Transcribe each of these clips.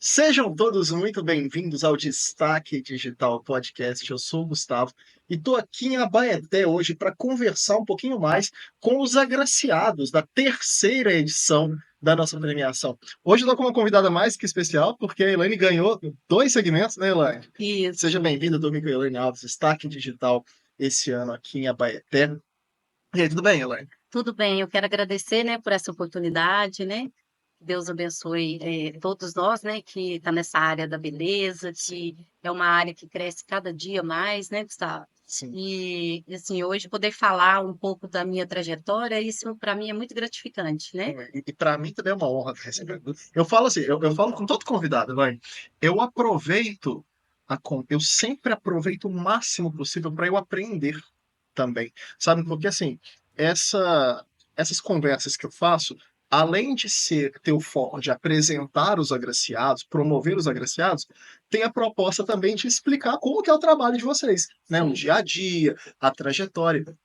Sejam todos muito bem-vindos ao Destaque Digital Podcast. Eu sou o Gustavo e estou aqui em Abaeté hoje para conversar um pouquinho mais com os agraciados da terceira edição da nossa premiação. Hoje estou com uma convidada mais que especial, porque a Elaine ganhou 2 segmentos, né, Elaine? Seja Isso. bem-vinda, estou aqui com a Elaine Alves, Destaque Digital esse ano aqui em Abaeté. E aí, tudo bem, Elaine? Tudo bem, eu quero agradecer, né, por essa oportunidade, né? Deus abençoe todos nós, né, que está nessa área da beleza, que é uma área que cresce cada dia mais, né, Gustavo? Sim. E, assim, hoje poder falar um pouco da minha trajetória, isso para mim é muito gratificante, né? E para mim também é uma honra ter recebido. Eu falo assim, eu falo com todo convidado, vai. Eu aproveito eu sempre aproveito o máximo possível para eu aprender também, sabe? Porque assim, essa, essas conversas que eu faço, além de ter o foco de apresentar os agraciados, promover os agraciados, tem a proposta também de explicar como que é o trabalho de vocês, né? O Sim. dia a dia, a trajetória.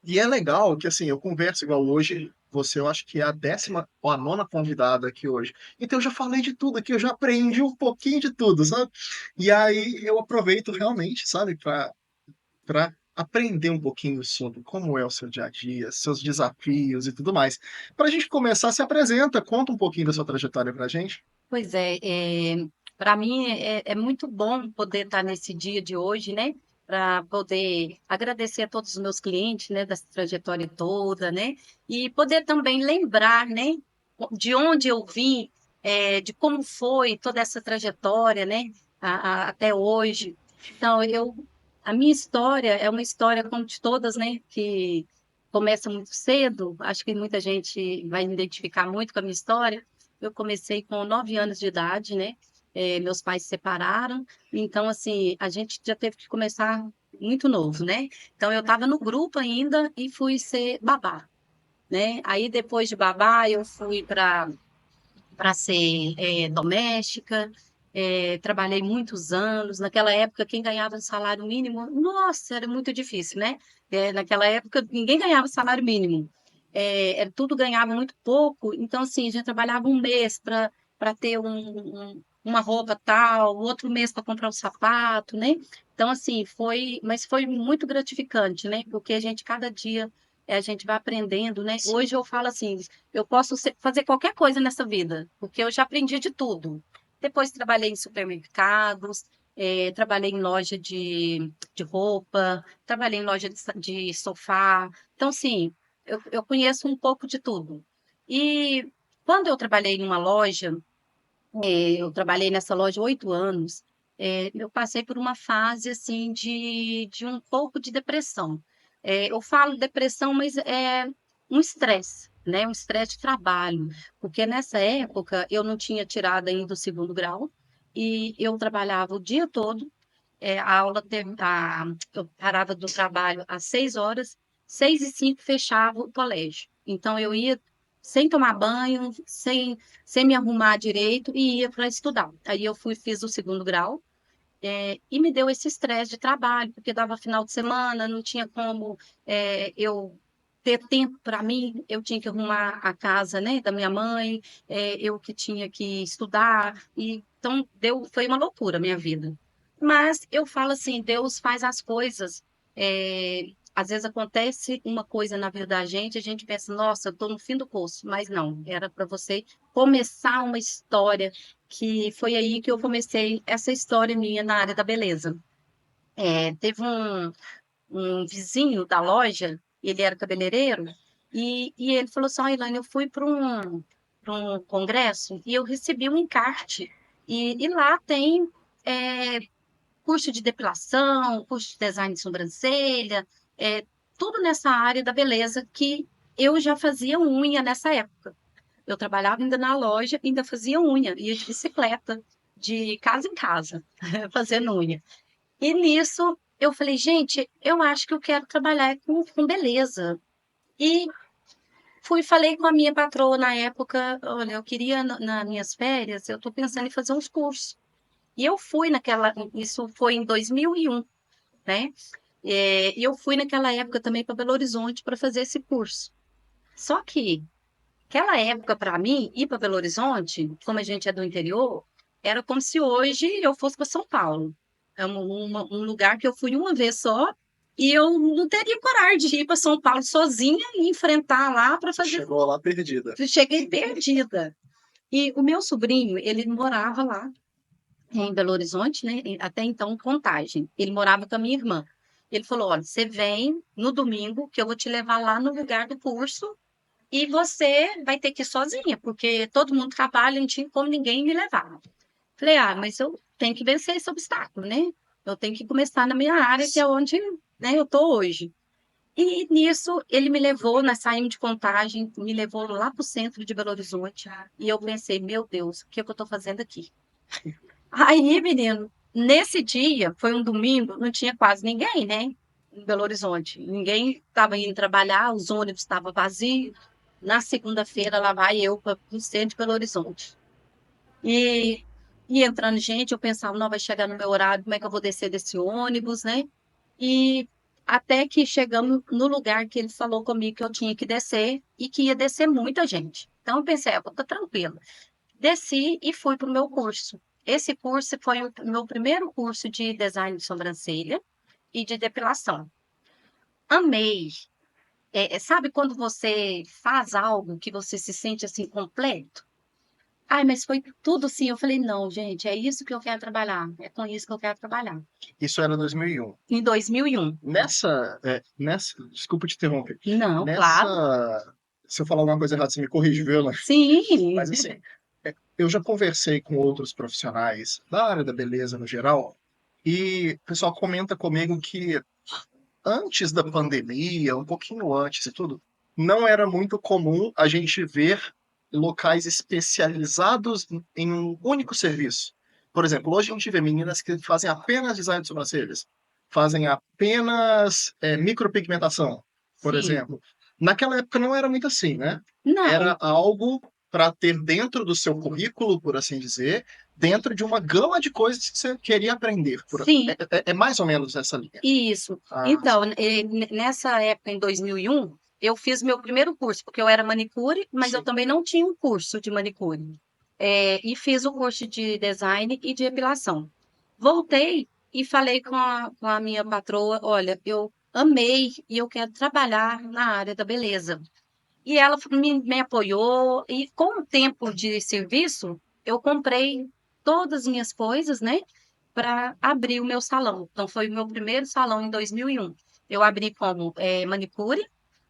E é legal que, assim, eu converso igual hoje, você eu acho que é a 10ª ou a 9ª convidada aqui hoje. Então eu já falei de tudo aqui, eu já aprendi um pouquinho de tudo, sabe? E aí eu aproveito realmente, sabe, para aprender um pouquinho sobre como é o seu dia a dia, seus desafios e tudo mais. Para a gente começar, se apresenta, conta um pouquinho da sua trajetória para a gente. Pois é, para mim é muito bom poder estar nesse dia de hoje, né? Para poder agradecer a todos os meus clientes, né? Dessa trajetória toda, né? E poder também lembrar, né? De onde eu vim, de como foi toda essa trajetória, né? Até hoje. Então, a minha história é uma história como de todas, né? Que começa muito cedo. Acho que muita gente vai me identificar muito com a minha história. Eu comecei com 9 anos de idade, né? Meus pais se separaram, então, assim, a gente já teve que começar muito novo, né? Então, eu estava no grupo ainda e fui ser babá, né? Aí, depois de babá, eu fui para ser doméstica, trabalhei muitos anos. Naquela época, quem ganhava salário mínimo, nossa, era muito difícil, né? Naquela época, ninguém ganhava salário mínimo. Tudo ganhava muito pouco, então, assim, a gente trabalhava um mês para ter uma roupa tal, outro mês para comprar um sapato, né? Então, assim, mas foi muito gratificante, né? Porque a gente, cada dia, a gente vai aprendendo, né? Hoje eu falo assim, eu posso fazer qualquer coisa nessa vida, porque eu já aprendi de tudo. Depois trabalhei em supermercados, trabalhei em loja de roupa, trabalhei em loja de sofá. Então, sim, eu conheço um pouco de tudo. E quando eu trabalhei numa loja, eu trabalhei nessa loja 8 anos, eu passei por uma fase assim de um pouco de depressão. Eu falo depressão, mas é um estresse, né? Um estresse de trabalho, porque nessa época eu não tinha tirado ainda o segundo grau e eu trabalhava o dia todo. Eu parava do trabalho às 6 horas, 6h05 fechava o colégio. Então eu ia sem tomar banho, sem me arrumar direito e ia para estudar. Aí eu fiz o segundo grau, e me deu esse estresse de trabalho, porque dava final de semana, não tinha como eu ter tempo para mim, eu tinha que arrumar a casa, né, da minha mãe, eu que tinha que estudar, e então foi uma loucura a minha vida. Mas eu falo assim, Deus faz as coisas. Às vezes acontece uma coisa na vida da gente, a gente pensa, nossa, eu estou no fim do curso, mas não, era para você começar uma história, que foi aí que eu comecei essa história minha na área da beleza. Teve um vizinho da loja, ele era cabeleireiro, e ele falou assim: "Ó, Elaine, eu fui para um congresso e eu recebi um encarte, e lá tem é, curso de depilação, curso de design de sobrancelha, é, tudo nessa área da beleza que eu já fazia unha nessa época. Eu trabalhava ainda na loja, ainda fazia unha, ia de bicicleta, de casa em casa, fazendo unha. E nisso eu falei, gente, eu acho que eu quero trabalhar com beleza. E falei com a minha patroa na época, olha, eu queria, nas minhas férias, eu estou pensando em fazer uns cursos. E eu fui isso foi em 2001, né? E eu fui naquela época também para Belo Horizonte para fazer esse curso. Só que aquela época, para mim, ir para Belo Horizonte, como a gente é do interior, era como se hoje eu fosse para São Paulo. É um lugar que eu fui uma vez só e eu não teria coragem de ir para São Paulo sozinha e enfrentar lá para fazer. Chegou lá perdida. Cheguei perdida. E o meu sobrinho, ele morava lá em Belo Horizonte, né? Até então, Contagem. Ele morava com a minha irmã. Ele falou: olha, você vem no domingo que eu vou te levar lá no lugar do curso e você vai ter que ir sozinha, porque todo mundo trabalha, não tinha como ninguém me levar. Falei: ah, mas eu tenho que vencer esse obstáculo, né? Eu tenho que começar na minha área, que é onde, né, eu tô hoje. E nisso ele me levou, nós saímos de Contagem, me levou lá para o centro de Belo Horizonte. E eu pensei: meu Deus, o que é que eu estou fazendo aqui? Aí, menino, nesse dia, foi um domingo, não tinha quase ninguém, né? Em Belo Horizonte. Ninguém estava indo trabalhar, os ônibus estavam vazios. Na segunda-feira, lá vai eu para o centro de Belo Horizonte. E, e entrando gente, eu pensava: não vai chegar no meu horário, como é que eu vou descer desse ônibus, né? E até que chegamos no lugar que ele falou comigo que eu tinha que descer e que ia descer muita gente. Então eu pensei: vou estar tranquila. Desci e fui para o meu curso. Esse curso foi o meu primeiro curso de design de sobrancelha e de depilação. Amei. Sabe quando você faz algo que você se sente assim completo? Ai, mas foi tudo assim. Eu falei: não, gente, é isso que eu quero trabalhar. É com isso que eu quero trabalhar. Isso era 2001. Em 2001. Desculpa te interromper. Não, claro. Nessa, se eu falar alguma coisa errada, você me corrige, viu, Ana? Sim. Mas assim, eu já conversei com outros profissionais da área da beleza no geral, e o pessoal comenta comigo que antes da pandemia, um pouquinho antes e tudo, não era muito comum a gente ver locais especializados em um único serviço. Por exemplo, hoje a gente vê meninas que fazem apenas design de sobrancelhas, fazem apenas micropigmentação, por Sim. exemplo. Naquela época não era muito assim, né? Não. Era algo para ter dentro do seu currículo, por assim dizer, dentro de uma gama de coisas que você queria aprender. Sim. É mais ou menos essa linha. Isso. Ah, Então, nessa época, em 2001, eu fiz meu primeiro curso, porque eu era manicure, mas eu sim. também não tinha um curso de manicure. E fiz o curso de design e de depilação. Voltei e falei com a minha patroa: olha, eu amei e eu quero trabalhar na área da beleza. E ela me apoiou, e com o tempo de serviço, eu comprei todas as minhas coisas, né, para abrir o meu salão. Então, foi o meu primeiro salão em 2001. Eu abri como manicure,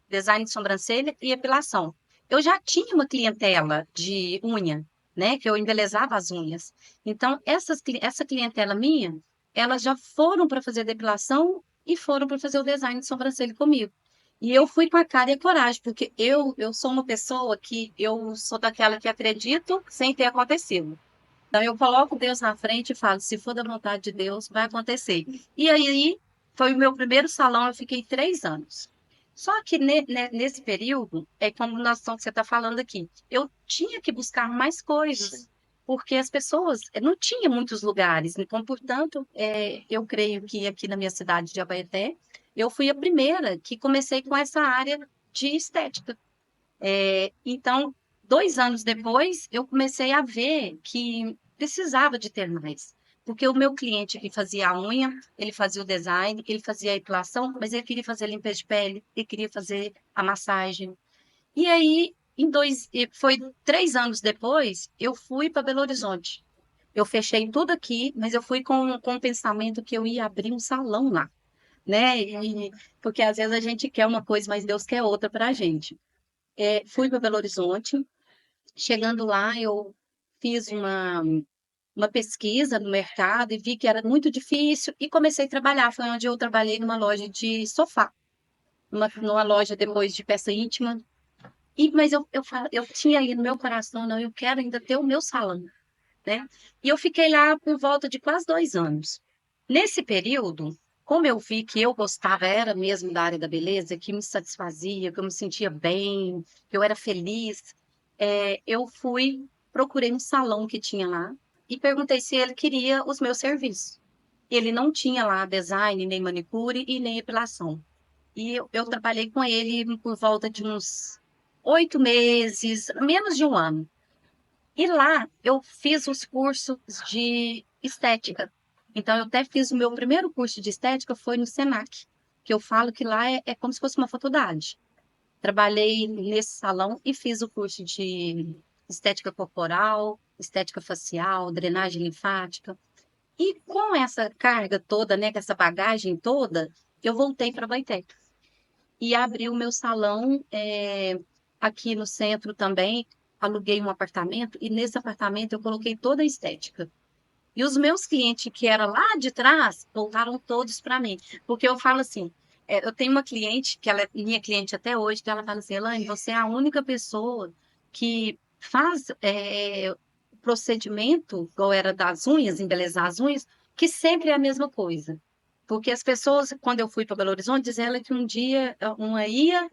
design de sobrancelha e epilação. Eu já tinha uma clientela de unha, né, que eu embelezava as unhas. Então, essa clientela minha, elas já foram para fazer depilação e foram para fazer o design de sobrancelha comigo. E eu fui com a cara e a coragem, porque eu sou uma pessoa que eu sou daquela que acredito sem ter acontecido. Então eu coloco Deus na frente e falo: se for da vontade de Deus, vai acontecer. E aí foi o meu primeiro salão, eu fiquei 3 anos. Só que nesse período, é como você está falando aqui, eu tinha que buscar mais Sim. coisas, porque as pessoas não tinham muitos lugares. Então, portanto, eu creio que aqui na minha cidade de Abaeté, eu fui a primeira que comecei com essa área de estética. Então, 2 anos depois, eu comecei a ver que precisava de ter mais. Porque o meu cliente que fazia a unha, ele fazia o design, ele fazia a epilação, mas ele queria fazer a limpeza de pele, ele queria fazer a massagem. E aí, foi 3 anos depois, eu fui para Belo Horizonte. Eu fechei tudo aqui, mas eu fui com o pensamento que eu ia abrir um salão lá, né? Porque às vezes a gente quer uma coisa, mas Deus quer outra para a gente. Fui para Belo Horizonte. Chegando lá, eu fiz uma pesquisa no mercado e vi que era muito difícil e comecei a trabalhar. Foi onde eu trabalhei numa loja de sofá, numa loja depois de peça íntima. Mas eu tinha aí no meu coração: não, eu quero ainda ter o meu salão, né? E eu fiquei lá por volta de quase 2 anos. Nesse período, como eu vi que eu gostava, era mesmo da área da beleza, que me satisfazia, que eu me sentia bem, que eu era feliz, eu procurei um salão que tinha lá e perguntei se ele queria os meus serviços. Ele não tinha lá design, nem manicure e nem epilação. E eu trabalhei com ele por volta de uns 8 meses, menos de um ano. E lá eu fiz os cursos de estética. Então, eu até fiz o meu primeiro curso de estética foi no Senac, que eu falo que lá é como se fosse uma faculdade. Trabalhei nesse salão e fiz o curso de estética corporal, estética facial, drenagem linfática. E com essa carga toda, né, com essa bagagem toda, eu voltei para a Baité e abri o meu salão aqui no centro também. Aluguei um apartamento e nesse apartamento eu coloquei toda a estética. E os meus clientes que eram lá de trás voltaram todos para mim, porque eu falo assim, eu tenho uma cliente que ela é minha cliente até hoje, que ela fala assim, Elaine, você é a única pessoa que faz o procedimento, igual era das unhas, embelezar as unhas, que sempre é a mesma coisa. Porque as pessoas, quando eu fui para Belo Horizonte, diziam ela que um dia uma ia,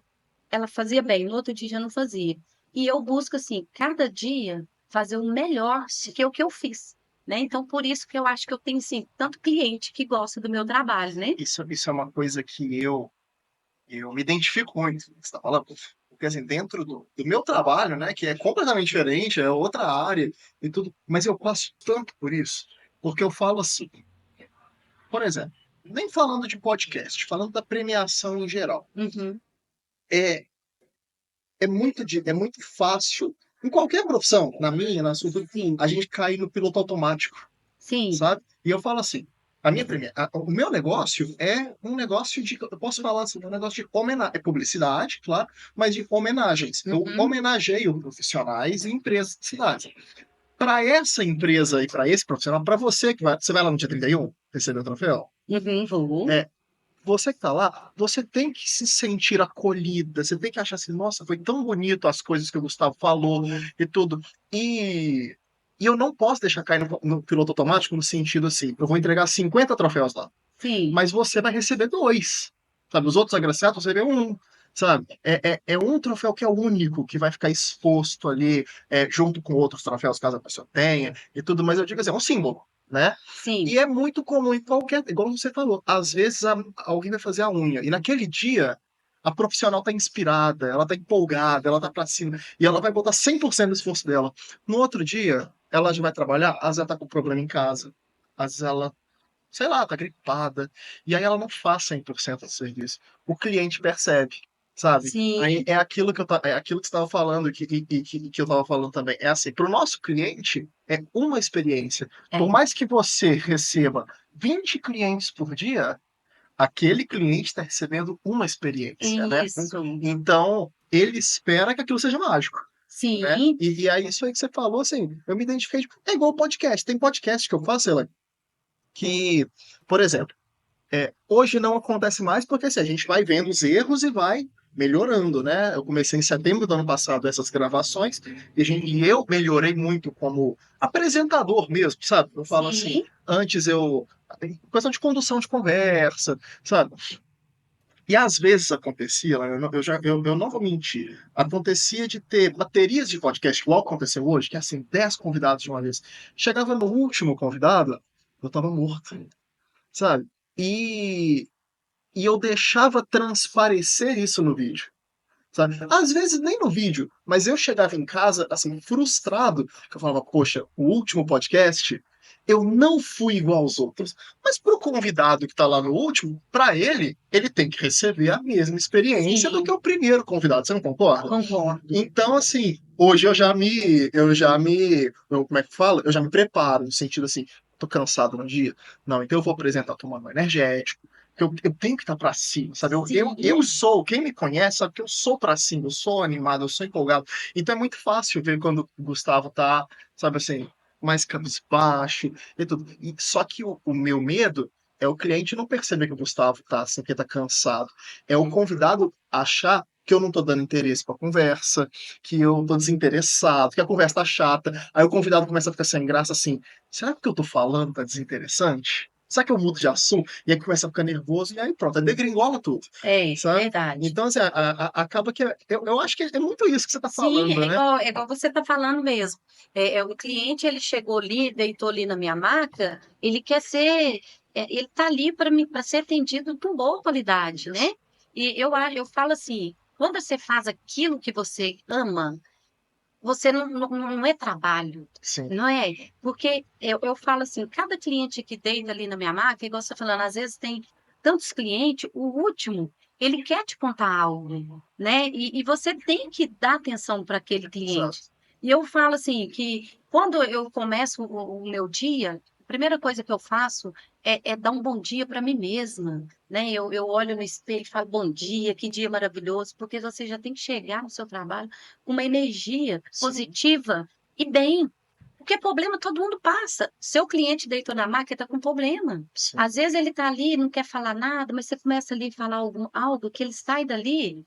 ela fazia bem, no outro dia já não fazia. E eu busco, assim, cada dia fazer o melhor que é o que eu fiz, né? Então, por isso que eu acho que eu tenho, assim, tanto cliente que gosta do meu trabalho, né? Isso é uma coisa que eu me identifico muito com o que você está falando. Porque, assim, dentro do meu trabalho, né, que é completamente diferente, é outra área e tudo, mas eu passo tanto por isso, porque eu falo assim, por exemplo, nem falando de podcast, falando da premiação em geral, Uhum. é, é muito fácil, em qualquer profissão, na minha, na sua, Sim, a gente cair no piloto automático, sim. sabe? E eu falo assim, o meu negócio é um negócio de, eu posso falar assim, é um negócio de homenagem, é publicidade, claro, mas de homenagens. Eu Uhum. homenageio profissionais e empresas de cidade. Para essa empresa e para esse profissional, para você que vai, você vai lá no dia 31 receber o troféu, Uhum. Vou. é, você que está lá, você tem que se sentir acolhida, você tem que achar assim, nossa, foi tão bonito as coisas que o Gustavo falou e tudo. E, e eu não posso deixar cair no piloto automático no sentido assim, eu vou entregar 50 troféus lá, Sim, mas você vai receber dois, sabe? Os outros agraciados você vê um, sabe? É um troféu que é único, que vai ficar exposto ali, junto com outros troféus, caso a pessoa tenha e tudo, mas eu digo assim, é um símbolo, né? sim, E é muito comum em qualquer, igual você falou, às vezes alguém vai fazer a unha, e naquele dia a profissional tá inspirada, ela tá empolgada, ela tá pra cima, e ela vai botar 100% do esforço dela. No outro dia, ela já vai trabalhar, às vezes ela tá com problema em casa, às vezes ela, sei lá, tá gripada, e aí ela não faz 100% do serviço. O cliente percebe, sabe? Aí sim. é aquilo que você estava falando que eu estava falando também. É assim, para o nosso cliente é uma experiência. Por É. mais que você receba 20 clientes por dia, aquele cliente está recebendo uma experiência, né? Isso. Então ele espera que aquilo seja mágico. Né? Sim. E aí, isso aí que você falou, assim, eu me identifiquei. É igual podcast. Tem podcast que eu faço, sei lá, que, por exemplo, hoje não acontece mais porque assim, a gente vai vendo os erros e vai melhorando, né? Eu comecei em setembro do ano passado essas gravações e eu melhorei muito como apresentador mesmo, sabe? Eu falo assim, Sim. antes eu questão de condução de conversa, sabe? E às vezes acontecia, eu não vou mentir, acontecia de ter baterias de podcast, igual aconteceu hoje, que é assim, 10 convidados de uma vez. Chegava no último convidado, eu tava morto, sabe? E, e eu deixava transparecer isso no vídeo, sabe? Às vezes nem no vídeo, mas eu chegava em casa, assim, frustrado, que eu falava, poxa, o último podcast, eu não fui igual aos outros. Mas pro convidado que tá lá no último, para ele, ele tem que receber a mesma experiência do que Sim. o primeiro convidado, você não concorda? Concordo. Então, assim, hoje como é que fala? Eu já me preparo, no sentido assim, tô cansado no dia. Não, então eu vou apresentar tomando um energético, eu tenho que estar pra cima, sabe? Eu Sim. sou, quem me conhece sabe que eu sou pra cima, eu sou animado, eu sou empolgado. Então é muito fácil ver quando o Gustavo tá, sabe assim, mais cabisbaixo e tudo. Só que o meu medo é o cliente não perceber que o Gustavo tá assim, que tá cansado. É o convidado achar que eu não tô dando interesse pra conversa, que eu tô desinteressado, que a conversa tá chata. Aí o convidado começa a ficar sem graça assim, será que o que eu tô falando tá desinteressante? Será que eu mudo de assunto? E aí começa a ficar nervoso, e aí pronto, aí degringola tudo, É, sabe? verdade. Então, assim, acaba que. Eu acho que é muito isso que você tá Sim, falando, né? é igual você está falando mesmo. O cliente, ele chegou ali, deitou ali na minha maca, ele quer ser, ele está ali para ser atendido com boa qualidade, né? E eu falo assim, quando você faz aquilo que você ama, você não é trabalho, Sim, não é? Porque eu falo assim, cada cliente que deita ali na minha máquina, igual você tá falando, às vezes tem tantos clientes, o último, ele quer te contar algo, né? E você tem que dar atenção para aquele cliente. exato. E eu falo assim, que quando eu começo o meu dia, a primeira coisa que eu faço é dar um bom dia para mim mesma, né? Eu olho no espelho e falo, bom dia, que dia maravilhoso, porque você já tem que chegar no seu trabalho com uma energia Sim, positiva e bem. Porque problema todo mundo passa. Seu cliente deitou na máquina está com problema. sim, Às vezes ele está ali, não quer falar nada, mas você começa ali a falar algo que ele sai dali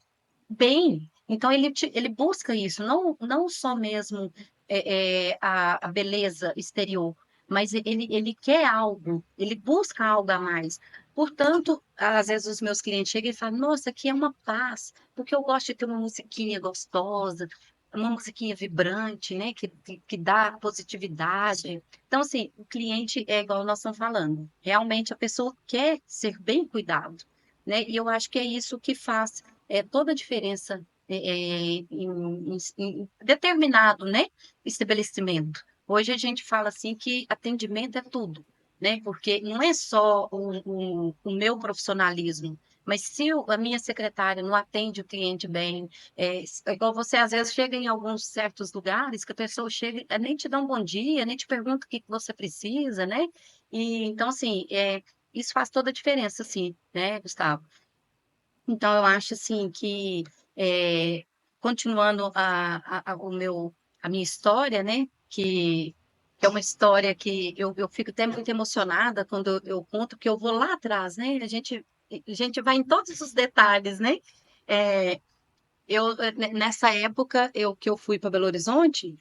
bem. Então ele busca isso, não só mesmo a beleza exterior, mas ele quer algo, ele busca algo a mais. Portanto, às vezes os meus clientes chegam e falam, nossa, aqui é uma paz, porque eu gosto de ter uma musiquinha gostosa, uma musiquinha vibrante, né, que dá positividade. Então, assim, o cliente é igual nós estamos falando, realmente a pessoa quer ser bem cuidado, né, e eu acho que é isso que faz toda a diferença em determinado, né, estabelecimento. Hoje a gente fala assim que atendimento é tudo, né? Porque não é só o meu profissionalismo, mas se a minha secretária não atende o cliente bem, igual você às vezes chega em alguns certos lugares que a pessoa chega, nem te dá um bom dia, nem te pergunta o que que você precisa, né? E então assim, isso faz toda a diferença, assim, né, Gustavo? Então, eu acho assim que, continuando a minha história, né, que é uma história que eu fico até muito emocionada quando eu conto, que eu vou lá atrás, né, a gente vai em todos os detalhes, né. Eh, nessa época, que eu fui para Belo Horizonte,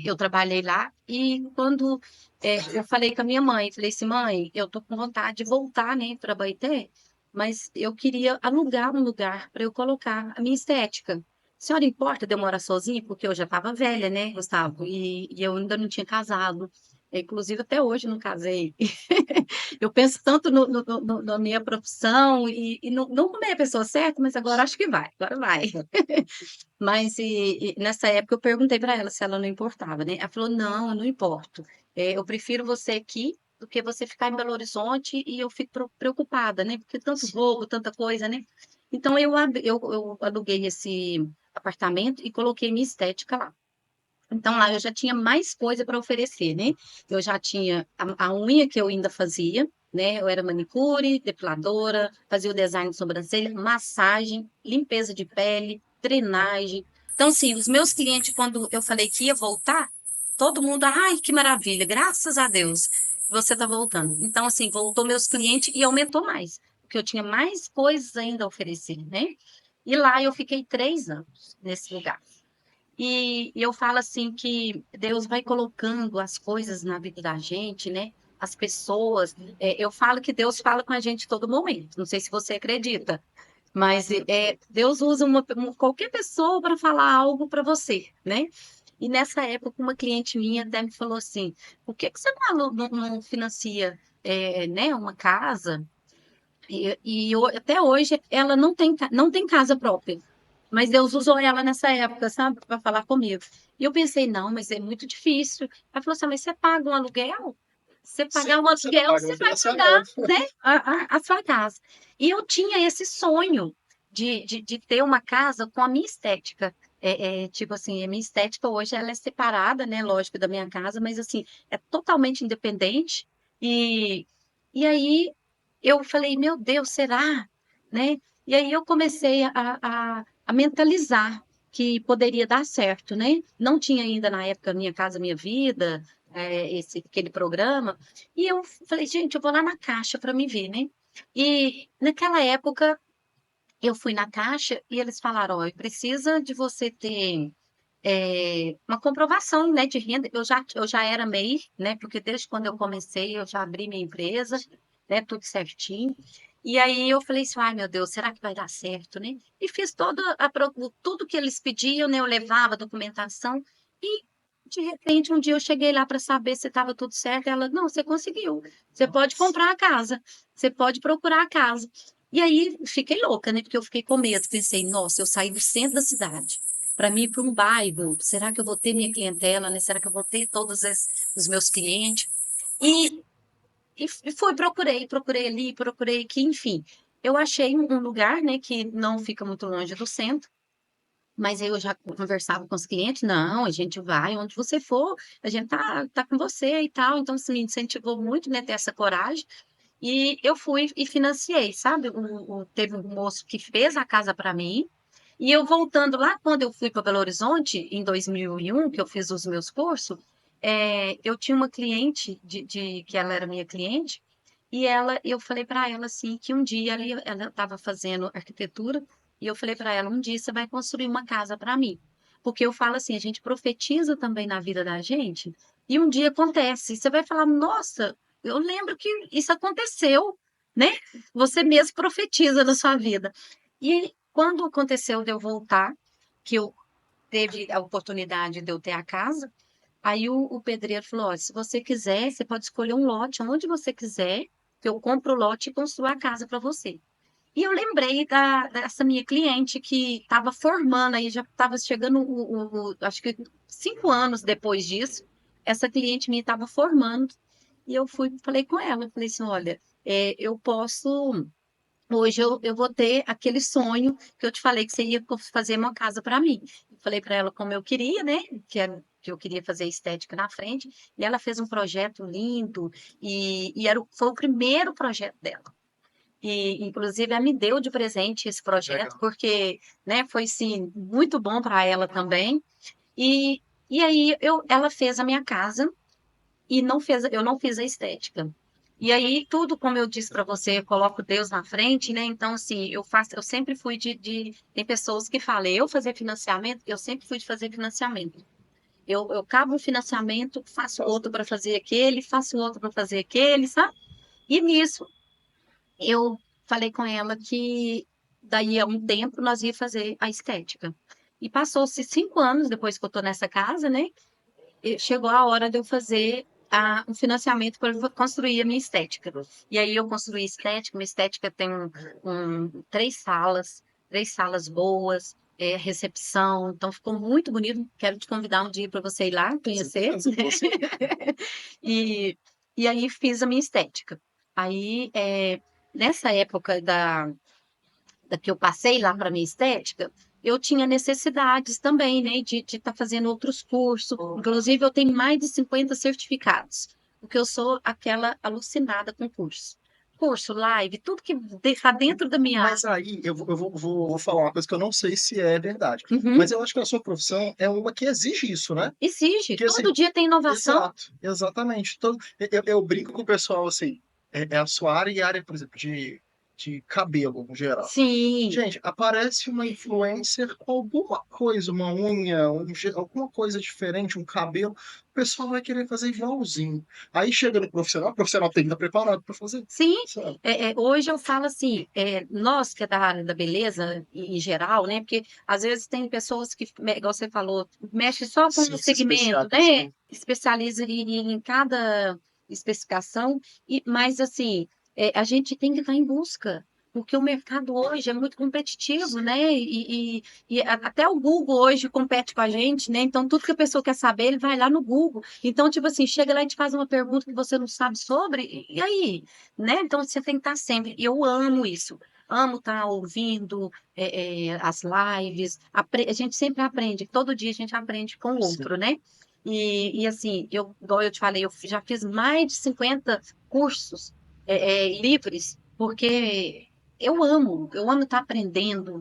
eu trabalhei lá e quando, eu falei com a minha mãe, falei assim: "Mãe, eu tô com vontade de voltar, né, pra Baité, mas eu queria alugar um lugar para eu colocar a minha estética. A senhora importa de eu morar sozinha?" Porque eu já estava velha, né, Gustavo, e eu ainda não tinha casado. Inclusive até hoje não casei. Eu penso tanto na minha profissão e não arrumei a pessoa certa, mas agora acho que vai, agora vai. Mas nessa época eu perguntei para ela se ela não importava, né, ela falou: "Não, eu não importo, eu prefiro você aqui do que você ficar em Belo Horizonte e eu fico preocupada, né, porque tanto sim. roubo, tanta coisa, né". Então eu aluguei esse apartamento e coloquei minha estética lá. Então lá eu já tinha mais coisa para oferecer, né. Eu já tinha a unha que eu ainda fazia, né, eu era manicure, depiladora, fazia o design de sobrancelha, massagem, limpeza de pele, drenagem. Então, assim, os meus clientes, quando eu falei que ia voltar, todo mundo: "Ai, que maravilha, graças a Deus que você está voltando". Então, assim, voltou meus clientes e aumentou mais, porque eu tinha mais coisas ainda a oferecer, né. E lá eu fiquei 3 anos, nesse lugar. E eu falo assim que Deus vai colocando as coisas na vida da gente, né, as pessoas, eu falo que Deus fala com a gente todo momento, não sei se você acredita, mas, Deus usa qualquer pessoa para falar algo para você, né. E nessa época uma cliente minha até me falou assim: "Por que que você não financia, né, uma casa?" Até hoje ela não tem casa própria, mas Deus usou ela nessa época, sabe, para falar comigo. E eu pensei: "Não, mas é muito difícil". Ela falou assim: "Ah, mas você paga um aluguel? Você Sim, pagar um você não aluguel, paga você um vai pagar, financiamento. né, a sua casa". E eu tinha esse sonho de ter uma casa com a minha estética. Tipo assim, a minha estética hoje ela é separada, né, lógico, da minha casa, mas assim, é totalmente independente. E e aí eu falei: "Meu Deus, será?", né. E aí eu comecei a mentalizar que poderia dar certo, né. Não tinha ainda na época Minha Casa Minha Vida, aquele programa, e eu falei: "Gente, eu vou lá na Caixa para me ver", né. E naquela época eu fui na Caixa e eles falaram: "Olha, precisa de você ter, uma comprovação, né, de renda". Eu já era MEI, né, porque desde quando eu comecei eu já abri minha empresa, né, tudo certinho. E aí eu falei assim: "Ai meu Deus, será que vai dar certo, né?". E fiz toda a procu tudo que eles pediam, né, eu levava a documentação e, de repente, um dia eu cheguei lá para saber se estava tudo certo, ela: "Não, você conseguiu, você pode Nossa, comprar a casa, você pode procurar a casa". E aí fiquei louca, né, porque eu fiquei com medo, pensei: "Nossa, eu saí do centro da cidade para mim, para um bairro, será que eu vou ter minha clientela, né? Será que eu vou ter todos os meus clientes? E, e fui, procurei ali, procurei aqui, enfim. Eu achei um lugar, né, que não fica muito longe do centro, mas aí eu já conversava com os clientes, não, a gente vai onde você for, a gente tá com você e tal. Então, assim, me incentivou muito, né, ter essa coragem. E eu fui e financiei, sabe? Teve um moço que fez a casa para mim. E eu voltando lá, quando eu fui para Belo Horizonte, em 2001, que eu fiz os meus cursos, eu tinha uma cliente, que ela era minha cliente, e eu falei para ela assim, que um dia ela estava fazendo arquitetura, e eu falei para ela, um dia você vai construir uma casa para mim. Porque eu falo assim, a gente profetiza também na vida da gente, e um dia acontece. Você vai falar, nossa, eu lembro que isso aconteceu, né? Você mesmo profetiza na sua vida. E quando aconteceu de eu voltar, que eu teve a oportunidade de eu ter a casa, aí o pedreiro falou: "Ó, se você quiser, você pode escolher um lote onde você quiser, que eu compro o lote e construo a casa para você." E eu lembrei dessa minha cliente que estava formando, aí já estava chegando, acho que 5 anos depois disso, essa cliente minha estava formando, e eu fui, falei com ela, eu falei assim: "Olha, eu posso. Hoje eu vou ter aquele sonho que eu te falei que você ia fazer uma casa para mim." Eu falei para ela como eu queria, né? Que eu queria fazer estética na frente, e ela fez um projeto lindo, e foi o primeiro projeto dela. E, inclusive, ela me deu de presente esse projeto, Legal. porque, né, foi, sim, muito bom para ela também. E, e aí ela fez a minha casa, e eu não fiz a estética. E aí, tudo, como eu disse para você, eu coloco Deus na frente, né? Então, assim, eu sempre fui tem pessoas que falam, eu fazer financiamento, eu sempre fui de fazer financiamento. Eu cabo um financiamento, faço outro para fazer aquele, faço outro para fazer aquele, sabe? E nisso, eu falei com ela que daí a um tempo nós ia fazer a estética. E passou-se 5 anos depois que eu tô nessa casa, né? E chegou a hora de eu fazer um financiamento para construir a minha estética. E aí eu construí estética, minha estética tem 3 salas boas, recepção, então ficou muito bonito. Quero te convidar um dia para você ir lá conhecer. E, e aí fiz a minha estética. Aí, nessa época da que eu passei lá para minha estética, eu tinha necessidades também, né, de estar fazendo outros cursos. Inclusive, eu tenho mais de 50 certificados, porque eu sou aquela alucinada com curso. Curso, live, tudo que está dentro da minha área. Mas aí eu vou falar uma coisa que eu não sei se é verdade, Uhum. mas eu acho que a sua profissão é uma que exige isso, né? Exige, Porque todo assim, dia tem inovação. exato, exatamente. Eu brinco com o pessoal assim, é a sua área e a área, por exemplo, de cabelo no geral. Sim, Gente, aparece uma influencer com alguma coisa, uma unha, alguma coisa diferente, um cabelo, o pessoal vai querer fazer igualzinho. Aí chega no profissional, o profissional tem que estar preparado para fazer, sim. sabe? Hoje eu falo assim, nós que é da área da beleza, em geral, né? Porque às vezes tem pessoas que, igual você falou, mexe só com um Sim, se segmento, né? especializam. Especializa em cada especificação, mas assim, a gente tem que estar em busca. Porque o mercado hoje é muito competitivo, né? Até o Google hoje compete com a gente, né? Então, tudo que a pessoa quer saber, ele vai lá no Google. Então, tipo assim, chega lá e te faz uma pergunta que você não sabe sobre, e aí? Né? Então você tem que estar sempre. E eu amo isso. Amo estar ouvindo as lives. A gente sempre aprende. Todo dia a gente aprende com o Sim. outro, né? E assim, igual eu te falei, eu já fiz mais de 50 cursos livres, porque eu amo estar aprendendo.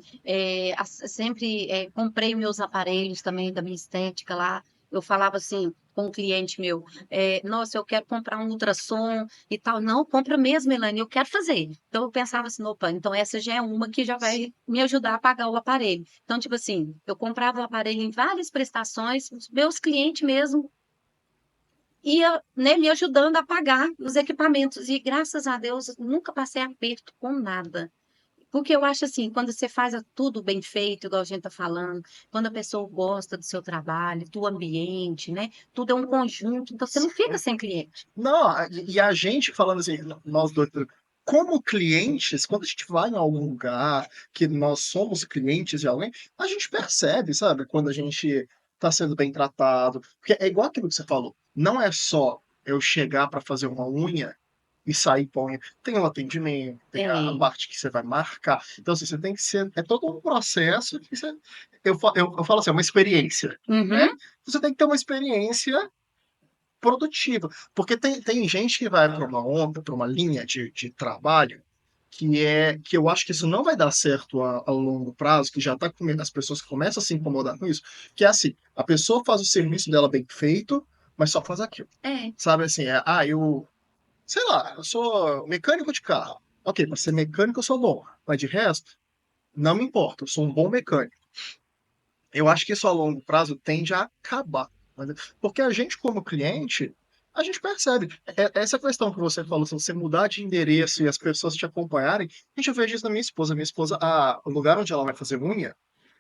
Sempre comprei meus aparelhos também da minha estética lá. Eu falava assim com um cliente meu, nossa, eu quero comprar um ultrassom e tal. Não, compra mesmo, Elaine, eu quero fazer. Então eu pensava assim, opa, então essa já é uma que já vai me ajudar a pagar o aparelho. Então, tipo assim, eu comprava o aparelho em várias prestações, os meus clientes mesmo ia, né, me ajudando a pagar os equipamentos. E graças a Deus, nunca passei aperto com nada. Porque eu acho assim, quando você faz tudo bem feito, igual a gente está falando, quando a pessoa gosta do seu trabalho, do ambiente, né? Tudo é um conjunto, então você não fica sem cliente. Não, e a gente falando assim, nós dois, como clientes, quando a gente vai em algum lugar que nós somos clientes de alguém, a gente percebe, sabe, quando a gente está sendo bem tratado. Porque é igual aquilo que você falou, não é só eu chegar para fazer uma unha e sair com a unha. Tem o atendimento, tem a É. parte que você vai marcar. Então, assim, você tem que ser. É todo um processo que você. Eu falo assim, é uma experiência. Né? Uhum. Você tem que ter uma experiência produtiva. Porque tem gente que vai para uma onda, para uma linha de trabalho, que eu acho que isso não vai dar certo a longo prazo, que já está comendo, as pessoas começam a se incomodar com isso, que é assim, a pessoa faz o serviço dela bem feito, mas só faz aquilo. É. Sabe assim, eu, sei lá, eu sou mecânico de carro. Ok, para ser mecânico eu sou bom, mas de resto, não me importa, eu sou um bom mecânico. Eu acho que isso a longo prazo tende a acabar, entendeu? Porque a gente como cliente, a gente percebe. Essa questão que você falou, se você mudar de endereço e as pessoas te acompanharem, gente, eu vejo isso na minha esposa. Minha esposa, o lugar onde ela vai fazer unha,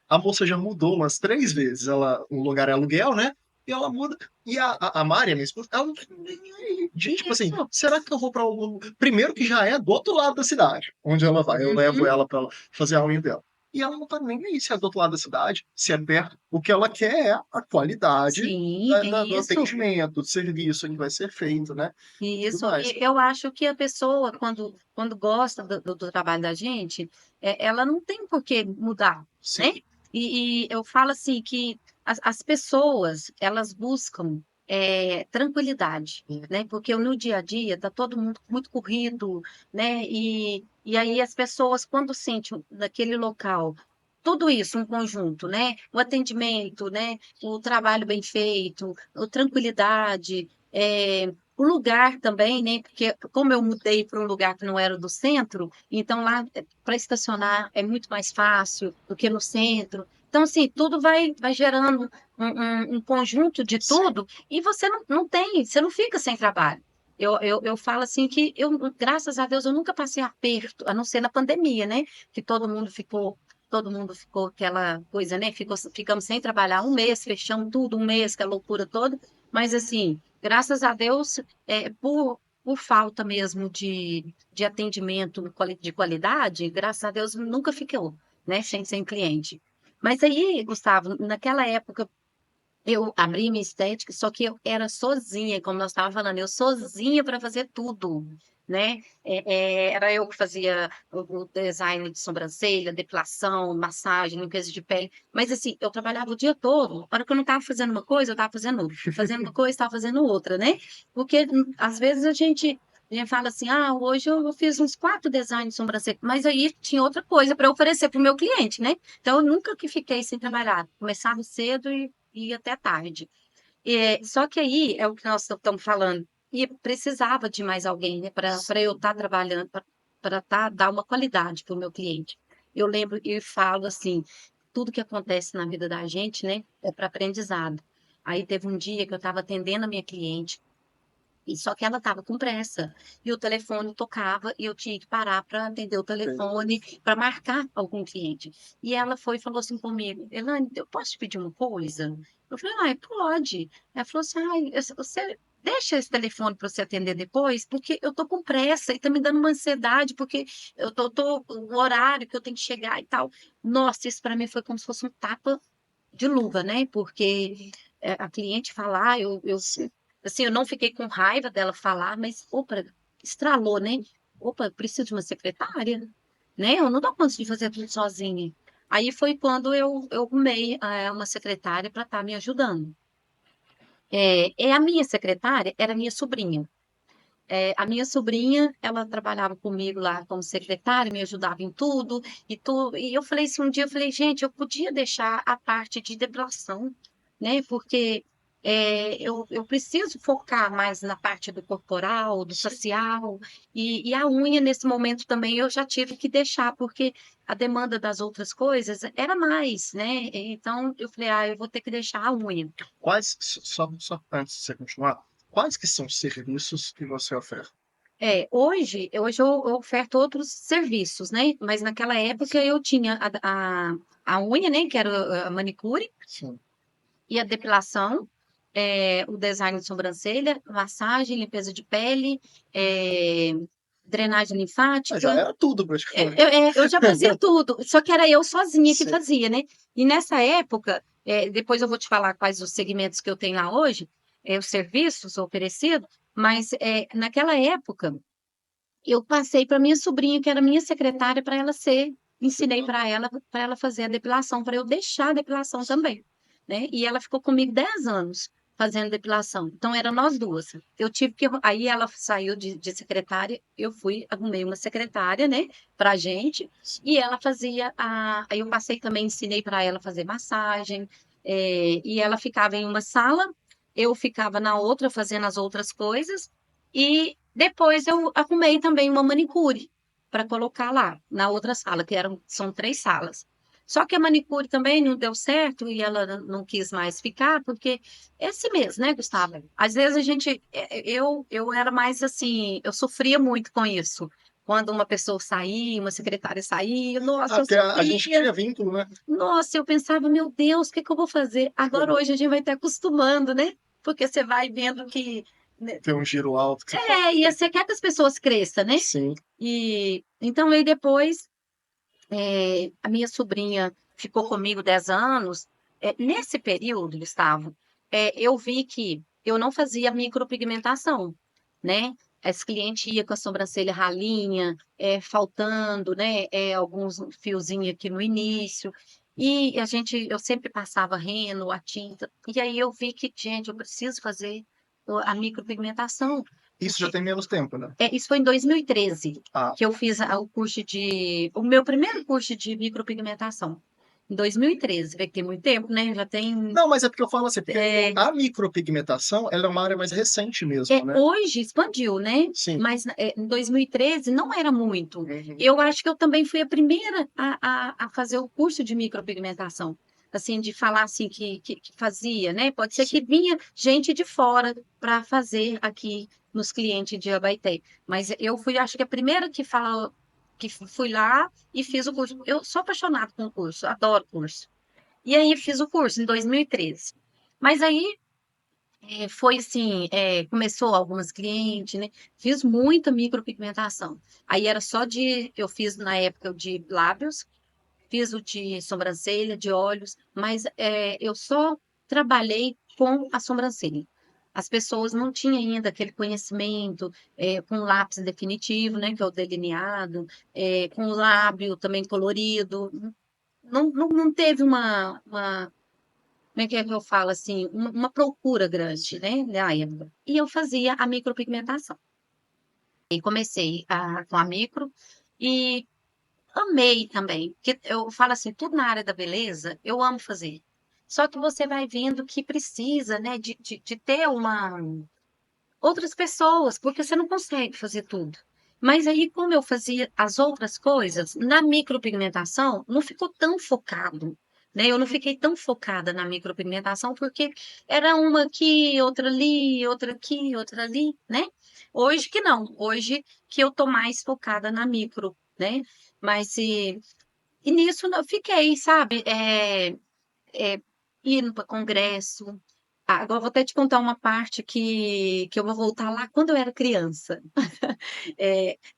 a moça já mudou umas 3 vezes. O lugar é aluguel, né? E ela muda. E a Mari, a minha esposa, ela não tá nem aí. Gente, tipo assim, Isso. será que eu vou para algum. Primeiro que já é do outro lado da cidade, onde ela vai. Eu levo Uhum. ela para fazer a unha dela. E ela não tá nem aí se é do outro lado da cidade, se é perto. O que ela quer é a qualidade Sim, do isso. atendimento, do serviço que vai ser feito, né? E tudo Isso, mais. e eu acho que a pessoa, quando gosta do trabalho da gente, ela não tem por que mudar, né? Sim, E eu falo assim que as pessoas, elas buscam tranquilidade, né? Porque no dia a dia está todo mundo muito corrido, né? E aí as pessoas, quando sentem naquele local tudo isso, um conjunto, né? O atendimento, né? O trabalho bem feito, a tranquilidade, o lugar também, né? Porque como eu mudei para um lugar que não era do centro, então lá para estacionar é muito mais fácil do que no centro. Então, assim, tudo vai gerando um conjunto de sim. tudo e você não tem, você não fica sem trabalho. Eu falo assim que eu, graças a Deus, eu nunca passei aperto, a não ser na pandemia, né? Que todo mundo ficou aquela coisa, né? Ficamos sem trabalhar um mês, fechamos tudo, um mês, que é a loucura toda. Mas, assim, graças a Deus, por falta mesmo de atendimento de qualidade, graças a Deus nunca ficou, né? Sem cliente. Mas aí, Gustavo, naquela época eu abri minha estética, só que eu era sozinha, como nós estávamos falando, eu sozinha para fazer tudo, né? Era eu que fazia o design de sobrancelha, depilação, massagem, limpeza de pele. Mas assim, eu trabalhava o dia todo. A hora que eu não estava fazendo uma coisa, eu estava fazendo outra. Fazendo uma coisa, estava fazendo outra, né? Porque às vezes a gente fala assim, hoje eu fiz uns 4 designs de sobrancelha, mas aí tinha outra coisa para oferecer para o meu cliente, né? Então, eu nunca que fiquei sem trabalhar. Começava cedo e ia até tarde. Só que aí é o que nós estamos falando. E precisava de mais alguém, né, para eu estar trabalhando, para dar uma qualidade para o meu cliente. Eu lembro e falo assim, tudo que acontece na vida da gente, né, é para aprendizado. Aí teve um dia que eu estava atendendo a minha cliente, e só que ela estava com pressa. E o telefone tocava e eu tinha que parar para atender o telefone, para marcar algum cliente. E ela foi e falou assim comigo: Elane, eu posso te pedir uma coisa? Eu falei: pode. Ela falou assim: você deixa esse telefone para você atender depois, porque eu tô com pressa e tá me dando uma ansiedade, porque eu tô o horário que eu tenho que chegar e tal. Nossa, isso para mim foi como se fosse um tapa de luva, né? Porque a cliente falar, Sim. assim, eu não fiquei com raiva dela falar, mas, opa, estralou, né? Opa, eu preciso de uma secretária, né? Eu não dou conta de fazer tudo sozinha. Aí foi quando eu arrumei uma secretária para estar me ajudando. A minha secretária era minha sobrinha. A minha sobrinha, ela trabalhava comigo lá como secretária, me ajudava em tudo, e eu falei assim, um dia eu falei, gente, eu podia deixar a parte de depilação, né? Porque eu preciso focar mais na parte do corporal, do facial, e a unha, nesse momento também, eu já tive que deixar, porque a demanda das outras coisas era mais, né? Então, eu falei, eu vou ter que deixar a unha. Só antes de você continuar, quais que são os serviços que você oferta? Hoje eu oferto outros serviços, né? Mas naquela época eu tinha a unha, né? Que era a manicure Sim. e a depilação, o design de sobrancelha, massagem, limpeza de pele, é, drenagem Mas já linfática. era tudo praticamente. Eu já fazia tudo, só que era eu sozinha que Sim. fazia, né? E nessa época, depois eu vou te falar quais os segmentos que eu tenho lá hoje, os serviços oferecidos, mas naquela época eu passei para minha sobrinha, que era minha secretária, para ela ser, ensinei para ela fazer a depilação, para eu deixar a depilação também, né? E ela ficou comigo 10 anos fazendo depilação. Então, era nós duas. Eu tive que. Aí ela saiu de secretária, eu fui, arrumei uma secretária, né, para gente, e ela fazia a. Aí eu passei também, ensinei para ela fazer massagem, e ela ficava em uma sala, eu ficava na outra fazendo as outras coisas. E depois eu arrumei também uma manicure para colocar lá na outra sala, são 3 salas. Só que a manicure também não deu certo e ela não quis mais ficar, porque é assim mesmo, né, Gustavo? Às vezes a gente, eu era mais assim, eu sofria muito com isso. Quando uma pessoa saía, uma secretária saía, nossa, eu Porque a gente sofria. cria vínculo, né? Nossa, eu pensava, meu Deus, o que que eu vou fazer? Agora hoje a gente vai estar acostumando, né? Porque você vai vendo que, né, Tem um giro alto que você fala. e você quer que as pessoas cresçam, né? Sim. E então aí depois a minha sobrinha ficou comigo 10 anos. Nesse período, Gustavo, eu vi que eu não fazia micropigmentação, né? As clientes iam com a sobrancelha ralinha, faltando, né? Alguns fiozinhos aqui no início. E eu sempre passava reno, a tinta. E aí eu vi que, gente, eu preciso fazer a micropigmentação. Isso já tem menos tempo, né? Isso foi em 2013 Ah, que eu fiz o meu primeiro curso de micropigmentação. Em 2013, vê que tem muito tempo, né? Já tem. não, mas é porque eu falo assim, porque é, a micropigmentação, ela é uma área mais recente mesmo, né? Hoje expandiu, né? Sim. Mas em 2013 não era muito. Uhum. Eu acho que eu também fui a primeira a fazer o curso de micropigmentação. Assim, de falar assim que fazia, né? Pode ser que Sim. vinha gente de fora para fazer aqui nos clientes de Abaeté. Mas eu fui, acho que a primeira que falou, que fui lá e fiz o curso. Eu sou apaixonada com o curso, adoro curso. E aí fiz o curso em 2013. Mas aí foi assim, começou algumas clientes, né? Fiz muita micropigmentação. Aí era eu fiz na época o de lábios, fiz o de sobrancelha, de olhos, mas eu só trabalhei com a sobrancelha. As pessoas não tinham ainda aquele conhecimento com lápis definitivo, né? Que é o delineado, com o lábio também colorido. Não teve como é que eu falo assim, uma procura grande, né, na época. E eu fazia a micropigmentação. E comecei com a micro e amei também, porque eu falo assim, tudo na área da beleza, eu amo fazer. Só que você vai vendo que precisa, né, de ter outras pessoas, porque você não consegue fazer tudo. Mas aí, como eu fazia as outras coisas, na micropigmentação, não ficou tão focado, né? Eu não fiquei tão focada na micropigmentação, porque era uma aqui, outra aqui, outra ali, né? Hoje que não, hoje que eu tô mais focada na micro, né? Mas e nisso eu fiquei, sabe? É, indo para congresso. Agora eu vou até te contar uma parte que eu vou voltar lá quando eu era criança.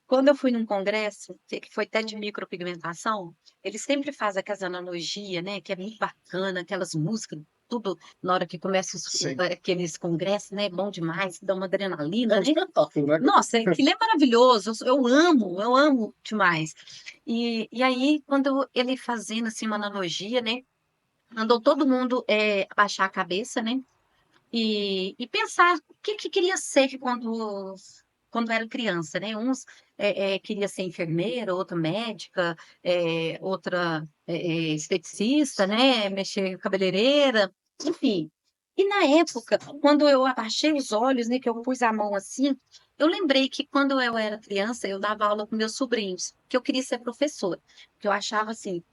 Quando eu fui num congresso, que foi até de micropigmentação, eles sempre fazem aquelas analogias, né? Que é muito bacana, aquelas músicas, tudo na hora que começa Sim. aqueles congressos, né? Bom demais, dá uma É adrenalina, um né? espetáculo, né? Nossa, aquilo é maravilhoso, eu amo demais. E aí, quando ele fazendo assim uma analogia, né? Mandou todo mundo abaixar a cabeça, né? E pensar o que queria ser quando era criança, né? Uns queria ser enfermeira, outra médica, outra esteticista, né? Mexer cabeleireira, enfim. E na época, quando eu abaixei os olhos, né, que eu pus a mão assim, eu lembrei que quando eu era criança, eu dava aula com meus sobrinhos, que eu queria ser professora. Que eu achava assim,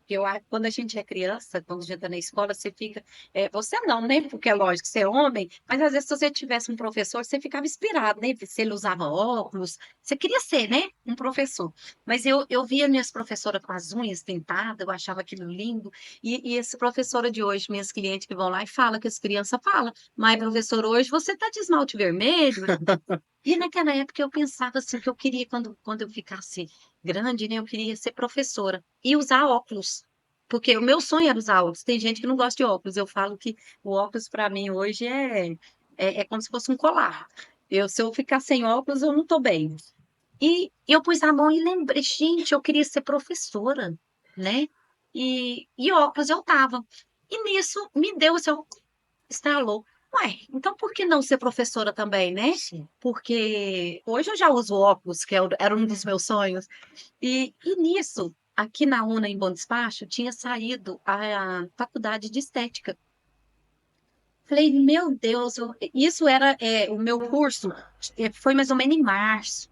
quando a gente é criança, quando a gente está na escola, você fica você não, né? Porque é lógico, você é homem, mas às vezes se você tivesse um professor, você ficava inspirado, né? Se ele usava óculos, você queria ser, né? Um professor. Mas eu via minhas professoras com as unhas pintadas, eu achava aquilo lindo. E essa professora de hoje, minhas clientes que vão lá e fala que as crianças falam, mas professor, hoje você tá de esmalte vermelho? E naquela época eu pensava assim, que eu queria, quando eu ficasse grande, né, eu queria ser professora e usar óculos. Porque o meu sonho era usar óculos. Tem gente que não gosta de óculos. Eu falo que o óculos para mim hoje é como se fosse um colar. Se eu ficar sem óculos, eu não estou bem. E eu pus a mão e lembrei, gente, eu queria ser professora, né? E óculos eu tava. E nisso me deu o seu estalou. Ué, então por que não ser professora também, né? Sim. Porque hoje eu já uso óculos, que era um dos meus sonhos. E nisso, aqui na UNA, em Bom Despacho, tinha saído a faculdade de estética. Falei, meu Deus, isso era o meu curso, foi mais ou menos em março.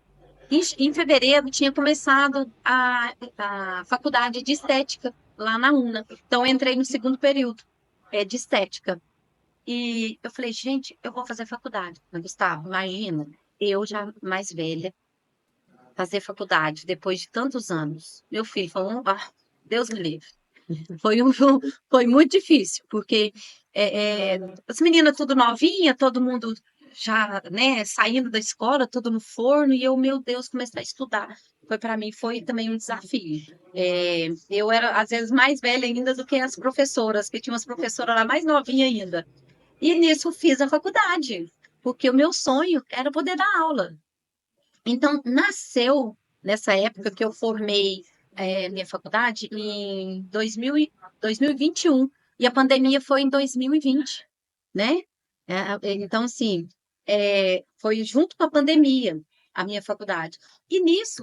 Em fevereiro tinha começado a faculdade de estética lá na UNA. Então, eu entrei no segundo período de estética. E eu falei, gente, eu vou fazer faculdade. Mas, Gustavo, imagina, eu já mais velha, fazer faculdade depois de tantos anos. Meu filho falou, ah, Deus me livre. Foi, foi muito difícil, porque as meninas tudo novinha, todo mundo já, né, saindo da escola, tudo no forno, e eu, meu Deus, comecei a estudar. Foi para mim, foi também um desafio. Eu era, às vezes, mais velha ainda do que as professoras, que tinha umas professoras lá mais novinha ainda. E nisso fiz a faculdade, porque o meu sonho era poder dar aula. Então, nasceu nessa época que eu formei minha faculdade em 2021, e a pandemia foi em 2020, né? Então, assim, foi junto com a pandemia a minha faculdade. E nisso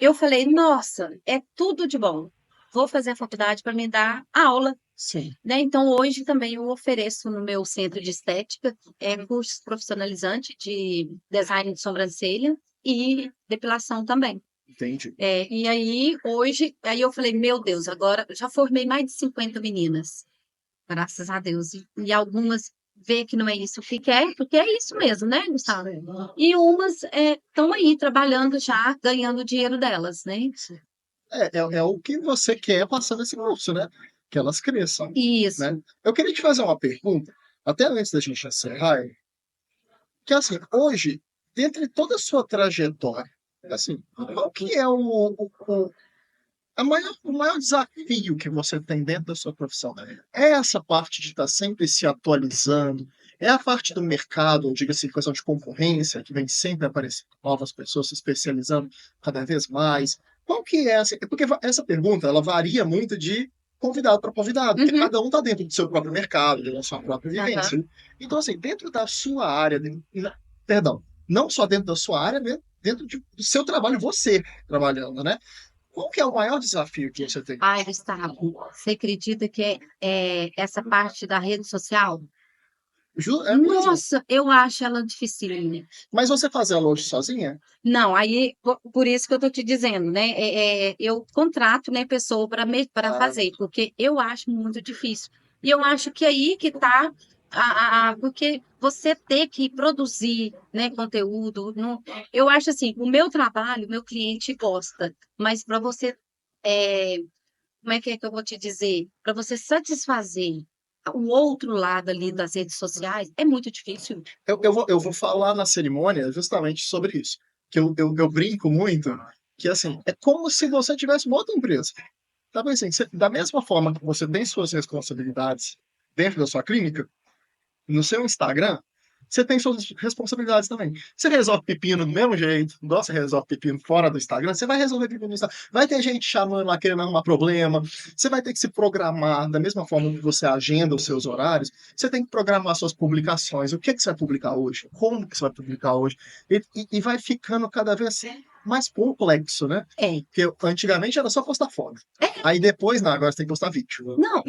eu falei, nossa, é tudo de bom. Vou fazer a faculdade para me dar aula, Sim. né? Então, hoje também eu ofereço no meu centro de estética curso profissionalizante de design de sobrancelha e depilação também. Entendi. E aí, hoje, aí eu falei, meu Deus, agora já formei mais de 50 meninas, graças a Deus. E algumas vê que não é isso que quer, porque é isso mesmo, né, Gustavo? E umas estão aí trabalhando já, ganhando o dinheiro delas, né? É o que você quer passar nesse curso, né? Que elas cresçam, Isso. né? Eu queria te fazer uma pergunta, até antes da gente encerrar, que assim, hoje, dentre toda a sua trajetória, assim, qual que é o maior desafio que você tem dentro da sua profissão? É essa parte de estar sempre se atualizando? É a parte do mercado, diga-se, questão de concorrência, que vem sempre aparecendo novas pessoas se especializando cada vez mais? Qual que é essa? Porque essa pergunta, ela varia muito de convidado para convidado, porque Uhum. cada um está dentro do seu próprio mercado, da sua própria Aham. vivência. Então, assim, dentro da sua área, perdão, não só dentro da sua área, né? Dentro do seu trabalho, você trabalhando, né? Qual que é o maior desafio que você tem? Ai, Gustavo, você acredita que essa parte da rede social? Pois é. Nossa, eu acho ela dificílima. Mas você faz ela hoje sozinha? Não, aí, por isso que eu tô te dizendo, né? Eu contrato, né, pessoa para fazer, porque eu acho muito difícil. E eu acho que aí que tá porque você ter que produzir, né, conteúdo, eu acho assim, o meu trabalho, o meu cliente gosta, mas para você, é, como é que eu vou te dizer? Para você satisfazer o outro lado ali das redes sociais, é muito difícil. Eu vou falar na cerimônia justamente sobre isso. Que eu brinco muito, que assim, é como se você tivesse uma outra empresa. Tá bem assim, da mesma forma que você tem suas responsabilidades dentro da sua clínica, no seu Instagram, você tem suas responsabilidades também. Você resolve pepino do mesmo jeito, igual você resolve pepino fora do Instagram, você vai resolver pepino no Instagram. Vai ter gente chamando lá querendo arrumar problema. Você vai ter que se programar da mesma forma que você agenda os seus horários. Você tem que programar suas publicações. O que, que você vai publicar hoje? Como que você vai publicar hoje? E vai ficando cada vez mais complexo, né? É. Porque antigamente era só postar foto. Aí depois, não, agora você tem que postar vídeo. Não,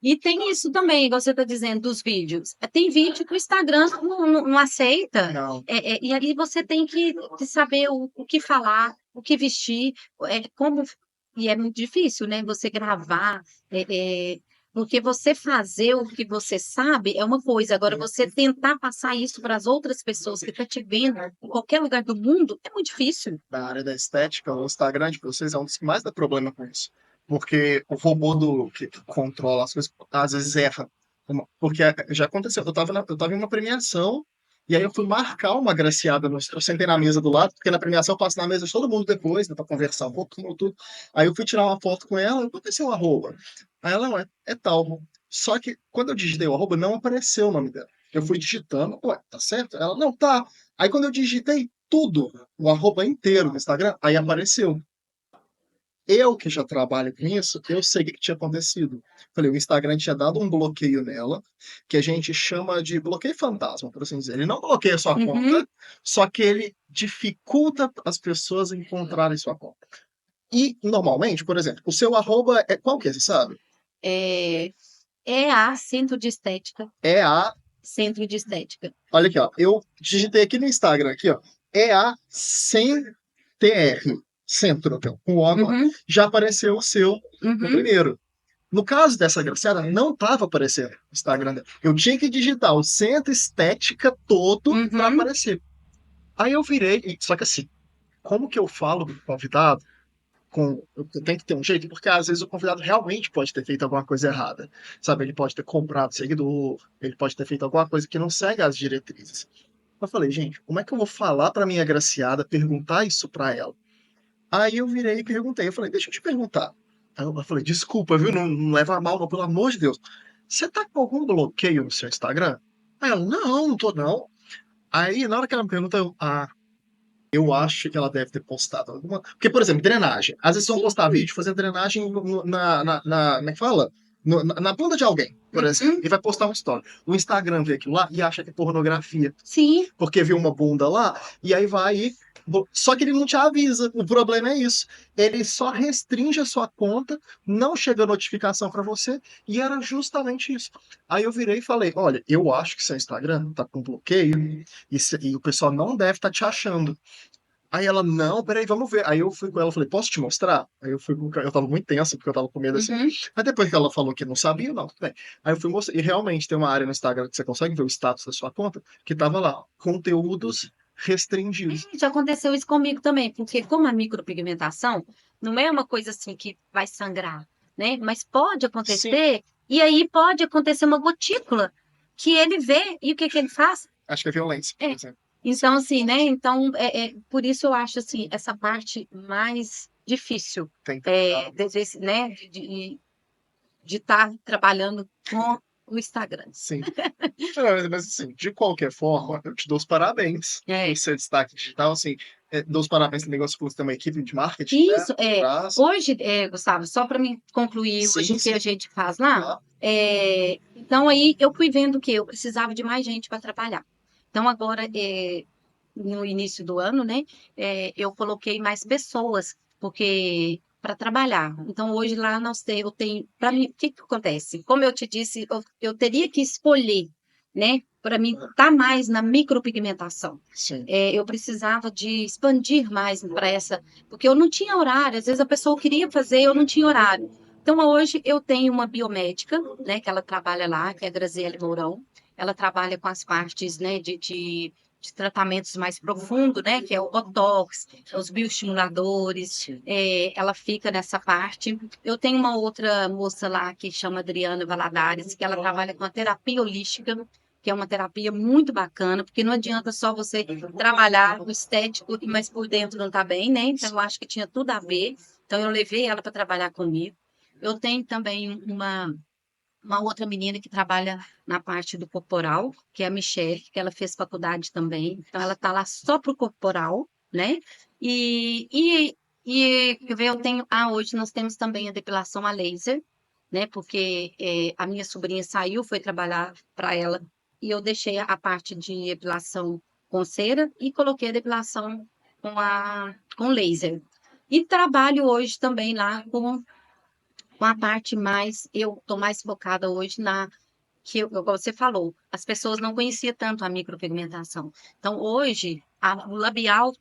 e tem isso também, igual você está dizendo, dos vídeos. Tem vídeo que o Instagram não aceita. Não. E ali você tem que saber o que falar, o que vestir, como. E é muito difícil, né? Você gravar, porque você fazer o que você sabe é uma coisa, agora você tentar passar isso para as outras pessoas que estão te vendo em qualquer lugar do mundo é muito difícil. Da área da estética, o Instagram de vocês é um dos que mais dá problema com isso. Porque o robô que controla as coisas, às vezes erra. Porque já aconteceu, eu tava em uma premiação E aí eu fui marcar uma agraciada, eu sentei na mesa do lado, porque na premiação eu passo na mesa de todo mundo depois, né, pra conversar um pouquinho, tudo. Aí eu fui tirar uma foto com ela, qual que é seu arroba? Aí ela, ué, é tal. Só que quando eu digitei o arroba, não apareceu o nome dela. Eu fui digitando, ué, tá certo? Ela, não, tá. Aí quando eu digitei tudo, o arroba inteiro do Instagram, aí apareceu. Eu que já trabalho com isso, eu sei o que tinha acontecido. Falei, o Instagram tinha dado um bloqueio nela, que a gente chama de bloqueio fantasma, por assim dizer. Ele não bloqueia sua Uhum. conta, só que ele dificulta as pessoas encontrarem sua conta. E, normalmente, por exemplo, o seu arroba é qual que é, você sabe? É a Centro de Estética. É a. Centro de Estética. Olha aqui, ó. Eu digitei aqui no Instagram, aqui, ó. É a sem TR, centro, então, com o O, Uhum, já apareceu o seu no uhum. primeiro. No caso dessa agraciada, não estava aparecendo no Instagram dela. Eu tinha que digitar o centro estética todo para Uhum. aparecer. Aí eu virei, só que assim, como que eu falo com o convidado? Eu tenho que ter um jeito, porque às vezes o convidado realmente pode ter feito alguma coisa errada. Sabe, ele pode ter comprado seguidor, ele pode ter feito alguma coisa que não segue as diretrizes. Eu falei, gente, como é que eu vou falar para minha agraciada, perguntar isso para ela? Aí eu virei e perguntei, eu falei, deixa eu te perguntar. Aí eu falei, desculpa, viu? Não leva a mal, não, pelo amor de Deus. Você tá com algum bloqueio no seu Instagram? Aí ela, não, não tô não. Aí, na hora que ela me pergunta, eu acho que ela deve ter postado alguma. Porque, por exemplo, drenagem. Às vezes vão postar vídeo fazendo drenagem como é que fala? Na bunda de alguém, por exemplo, Uhum. e vai postar um story. O Instagram vê aquilo lá e acha que é pornografia Sim. porque viu uma bunda lá, e aí vai e. Só que ele não te avisa. O problema é isso. Ele só restringe a sua conta, não chega notificação para você, e era justamente isso. Aí eu virei e falei: olha, eu acho que seu Instagram tá com bloqueio, e o pessoal não deve estar te achando. Aí ela, não, peraí, vamos ver. Aí eu fui com ela, falei, posso te mostrar? Aí eu fui eu tava muito tenso, porque eu tava com medo assim. Uhum. Mas depois que ela falou que não sabia, não, tudo bem. Aí eu fui mostrar, e realmente tem uma área no Instagram que você consegue ver o status da sua conta, que tava lá, conteúdos restringidos. Já aconteceu isso comigo também, porque como a micropigmentação não é uma coisa assim que vai sangrar, né? Mas pode Sim, acontecer, e aí pode acontecer uma gotícula que ele vê, e o que que ele faz? acho que é violência, por É. exemplo. Então, assim, né? Então, por isso eu acho assim, essa parte mais difícil Tem que cuidar. né? De estar trabalhando com o Instagram. Sim. Não, mas assim, de qualquer forma, eu te dou os parabéns É. por ser destaque digital, assim, dou os parabéns no negócio que você tem uma equipe de marketing, né, Isso, por trás. hoje, Gustavo, só para me concluir hoje Sim, o que a sim, gente faz lá, tá. então aí eu fui vendo que eu precisava de mais gente para trabalhar. Então agora, no início do ano, né, eu coloquei mais pessoas, porque para trabalhar. Então hoje lá eu tenho, para mim, o que que acontece? Como eu te disse, eu teria que escolher, né, para mim estar mais na micropigmentação. Sim. Eu precisava de expandir mais para essa, porque eu não tinha horário, às vezes a pessoa queria fazer, eu não tinha horário. Então, hoje eu tenho uma biomédica, né, que ela trabalha lá, que é a Graziele Mourão. Ela trabalha com as partes, né, de tratamentos mais profundos, né, que é o Botox, os bioestimuladores, ela fica nessa parte. Eu tenho uma outra moça lá que chama Adriana Valadares, que ela trabalha com a terapia holística, que é uma terapia muito bacana, porque não adianta só você trabalhar o estético, mas por dentro não tá bem, né? Então, eu acho que tinha tudo a ver. Então, eu levei ela para trabalhar comigo. Eu tenho também uma outra menina que trabalha na parte do corporal, que é a Michelle, que ela fez faculdade também. Então, ela tá lá só pro corporal, né? Quer ver, eu tenho. Hoje nós temos também a depilação a laser, né? Porque a minha sobrinha saiu, foi trabalhar para ela, e eu deixei a parte de depilação com cera e coloquei a depilação com laser. E trabalho hoje também lá com a parte mais, eu estou mais focada hoje igual você falou, as pessoas não conheciam tanto a micropigmentação. Então, hoje, o labial,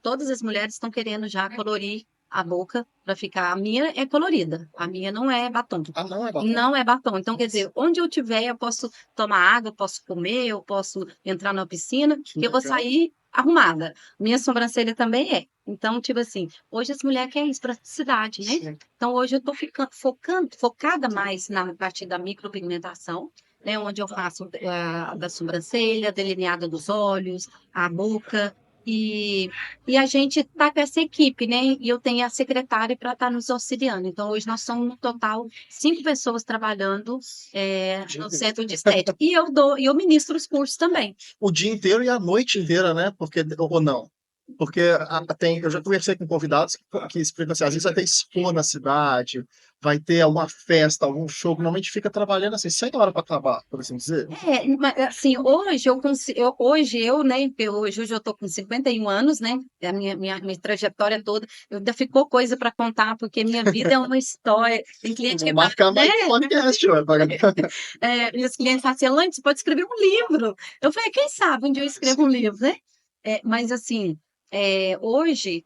todas as mulheres estão querendo já colorir a boca para ficar. A minha é colorida, a minha não é batom. Ah, não é batom? Não é batom. Então, quer dizer, onde eu tiver, eu posso tomar água, eu posso comer, eu posso entrar na piscina, que eu vou Legal. sair arrumada. Minha sobrancelha também é. Então, tipo assim, hoje as mulheres querem isso, praticidade, né? Sim. Então, hoje eu estou focada mais na parte da micropigmentação. né, onde eu faço da sobrancelha, delineado dos olhos, a boca, e, e a gente está com essa equipe, né? E eu tenho a secretária para estar nos auxiliando. Então, hoje nós somos, no total, 5 pessoas trabalhando no centro de estética. E eu ministro os cursos também. O dia inteiro e a noite inteira, né? Porque, ou não. Porque eu já conversei com convidados que explicam assim, às vezes vai ter expo na cidade, vai ter alguma festa, algum show, que normalmente fica trabalhando assim, sem hora para acabar, por assim dizer. Mas, assim, hoje eu consigo, hoje eu, né, hoje eu tô com 51 anos, né, a minha trajetória toda, ainda ficou coisa para contar, porque minha vida é uma história, tem cliente Vou que fala, marcar né, mais um podcast, ué, meus clientes falam assim, Elaine, você pode escrever um livro, eu falei, quem sabe um dia eu escrevo um livro, né, mas assim, hoje,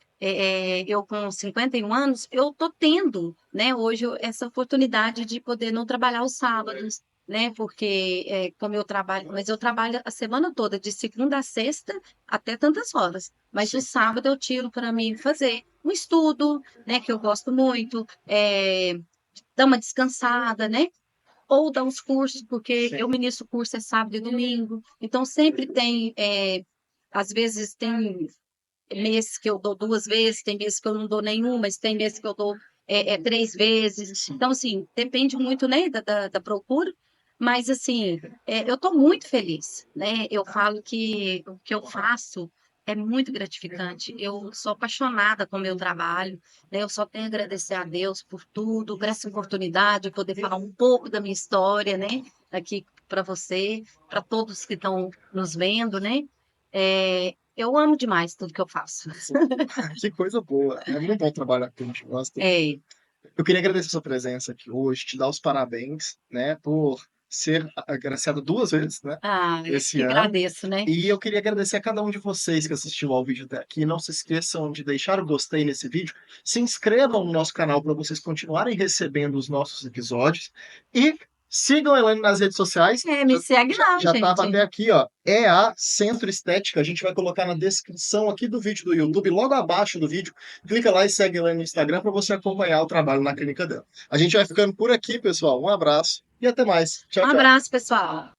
eu com 51 anos, eu tô tendo, né, hoje essa oportunidade de poder não trabalhar os sábados, né? Porque como eu trabalho, mas eu trabalho a semana toda, de segunda a sexta, até tantas horas. Mas o Sim, sábado eu tiro para mim fazer um estudo, né? Que eu gosto muito, dar uma descansada, né? Ou dar uns cursos, porque sim. eu ministro curso é sábado e domingo. Então sempre tem, às vezes tem meses que eu dou 2 vezes, tem meses que eu não dou nenhuma, mas tem meses que eu dou 3 vezes. Então, assim, depende muito, né, da procura, mas, assim, eu estou muito feliz, né? Eu falo que o que eu faço é muito gratificante. Eu sou apaixonada com o meu trabalho, né? Eu só tenho a agradecer a Deus por tudo, por essa oportunidade de poder falar um pouco da minha história, né? Aqui para você, para todos que estão nos vendo, né? Eu amo demais tudo que eu faço. Que coisa boa. É muito bom trabalhar com a gente gosta. É. Eu queria agradecer a sua presença aqui hoje, te dar os parabéns, né, por ser agraciado 2 vezes, né, Ah, eu esse que ano. agradeço, né? E eu queria agradecer a cada um de vocês que assistiu ao vídeo até aqui. Não se esqueçam de deixar o gostei nesse vídeo, se inscrevam no nosso canal para vocês continuarem recebendo os nossos episódios e sigam a Elaine nas redes sociais. Me segue lá, Já estava gente. até aqui, ó, é a Centro Estética. A gente vai colocar na descrição aqui do vídeo do YouTube, logo abaixo do vídeo. Clica lá e segue ela no Instagram para você acompanhar o trabalho na clínica dela. A gente vai ficando por aqui, pessoal. Um abraço e até mais. Um Tchau, tchau. abraço, pessoal.